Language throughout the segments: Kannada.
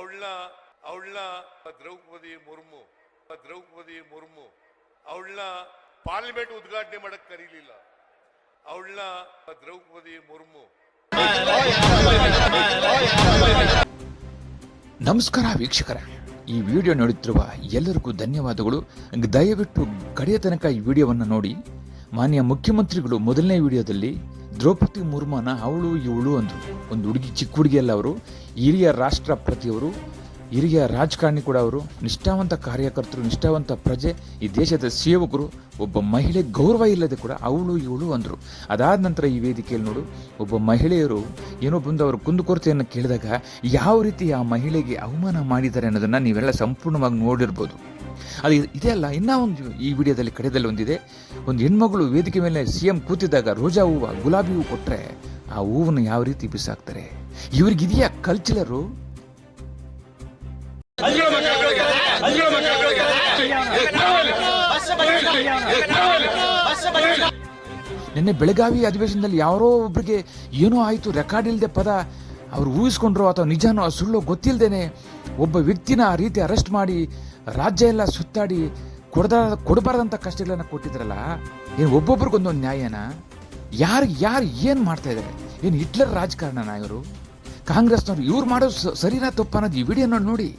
ಅವಳನ್ನ ಅವಳನ್ನ ದ್ರೌಪದಿ ಮುರ್ಮು ಅವಳನ್ನ ಪಾರ್ಲಿಮೆಂಟ್ ಉದ್ಘಾಟನೆ ಮಾಡಕ್ ಕರೀಲಿಲ್ಲ. ಅವಳನ್ನ ದ್ರೌಪದಿ ಮುರ್ಮು. ನಮಸ್ಕಾರ ವೀಕ್ಷಕರೇ, ಈ ವಿಡಿಯೋ ನೋಡುತ್ತಿರುವ ಎಲ್ಲರಿಗೂ ಧನ್ಯವಾದಗಳು. ದಯವಿಟ್ಟು ಕಡೆಯ ತನಕ ಈ ವಿಡಿಯೋವನ್ನು ನೋಡಿ. ಮಾನ್ಯ ಮುಖ್ಯಮಂತ್ರಿಗಳು ಮೊದಲನೇ ವಿಡಿಯೋದಲ್ಲಿ ದ್ರೌಪದಿ ಮುರ್ಮುನ ಅವಳು ಇವಳು ಅಂದರು. ಒಂದು ಹುಡುಗಿ, ಚಿಕ್ಕ ಹುಡುಗಿ ಅಲ್ಲ, ಅವರು ಹಿರಿಯ ರಾಷ್ಟ್ರಪತಿಯವರು, ಹಿರಿಯ ರಾಜಕಾರಣಿ ಕೂಡ ಅವರು, ನಿಷ್ಠಾವಂತ ಕಾರ್ಯಕರ್ತರು, ನಿಷ್ಠಾವಂತ ಪ್ರಜೆ, ಈ ದೇಶದ ಸೇವಕರು. ಒಬ್ಬ ಮಹಿಳೆ ಗೌರವ ಇಲ್ಲದೆ ಕೂಡ ಅವಳು ಇವಳು ಅಂದರು. ಅದಾದ ನಂತರ ಈ ವೇದಿಕೆಯಲ್ಲಿ ನೋಡು, ಒಬ್ಬ ಮಹಿಳೆಯರು ಏನೋ ಬಂದು ಅವರ ಕುಂದುಕೊರತೆಯನ್ನು ಕೇಳಿದಾಗ ಯಾವ ರೀತಿ ಆ ಮಹಿಳೆಗೆ ಅವಮಾನ ಮಾಡಿದ್ದಾರೆ ಅನ್ನೋದನ್ನು ನೀವೆಲ್ಲ ಸಂಪೂರ್ಣವಾಗಿ ನೋಡಿರ್ಬೋದು. ಅದು ಇದೇ ಅಲ್ಲ, ಇನ್ನೂ ಒಂದು ಈ ವಿಡಿಯೋದಲ್ಲಿ ಕಡೆಯಲ್ಲಿ ಒಂದಿದೆ. ಒಂದು ಹೆಣ್ಮಗಳು ವೇದಿಕೆ ಮೇಲೆ CM ಕೂತಿದ್ದಾಗ ರೋಜಾ ಹೂವು, ಗುಲಾಬಿ ಹೂವು ಕೊಟ್ಟರೆ ಆ ಹೂವನ್ನು ಯಾವ ರೀತಿ ಬಿಸಾಕ್ತಾರೆ. ಇವ್ರಿಗಿದೆಯಾ ಕಲ್ಚರರು? ನಿನ್ನೆ ಬೆಳಗಾವಿ ಅಧಿವೇಶನದಲ್ಲಿ ಯಾರೋ ಒಬ್ಬರಿಗೆ ಏನೋ ಆಯಿತು, ರೆಕಾರ್ಡ್ ಇಲ್ಲದೆ ಪದ ಅವ್ರು ಊಹಿಸ್ಕೊಂಡ್ರು ಅಥವಾ ನಿಜಾನೋ ಸುಳ್ಳು ಗೊತ್ತಿಲ್ಲದೇನೆ ಒಬ್ಬ ವ್ಯಕ್ತಿನ ಆ ರೀತಿ ಅರೆಸ್ಟ್ ಮಾಡಿ ರಾಜ್ಯ ಎಲ್ಲ ಸುತ್ತಾಡಿ ಕೊಡಬಾರ್ದಂಥ ಕಷ್ಟಗಳನ್ನು ಕೊಟ್ಟಿದ್ರಲ್ಲ. ಏನು ಒಬ್ಬೊಬ್ರಿಗೊಂದೊಂದು ನ್ಯಾಯನ? ಯಾರು ಏನು ಮಾಡ್ತಾ ಇದ್ದಾರೆ? ಏನು ಹಿಟ್ಲರ್ ರಾಜಕಾರಣನ ಇವರು? ಕಾಂಗ್ರೆಸ್ನವ್ರು ಇವ್ರು ಮಾಡೋದು ಸರಿನಾ ತಪ್ಪ ಅನ್ನೋದು ಈ ವಿಡಿಯೋ ನೋಡಿ.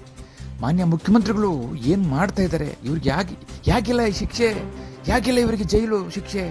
ಮಾನ್ಯ ಮುಖ್ಯಮಂತ್ರಿಗಳು ಏನು ಮಾಡ್ತಾ ಇದ್ದಾರೆ? ಇವ್ರಿಗೆ ಯಾಕಿಲ್ಲ ಈ ಶಿಕ್ಷೆ? ಯಾಕಿಲ್ಲ ಇವರಿಗೆ ಜೈಲು ಶಿಕ್ಷೆ?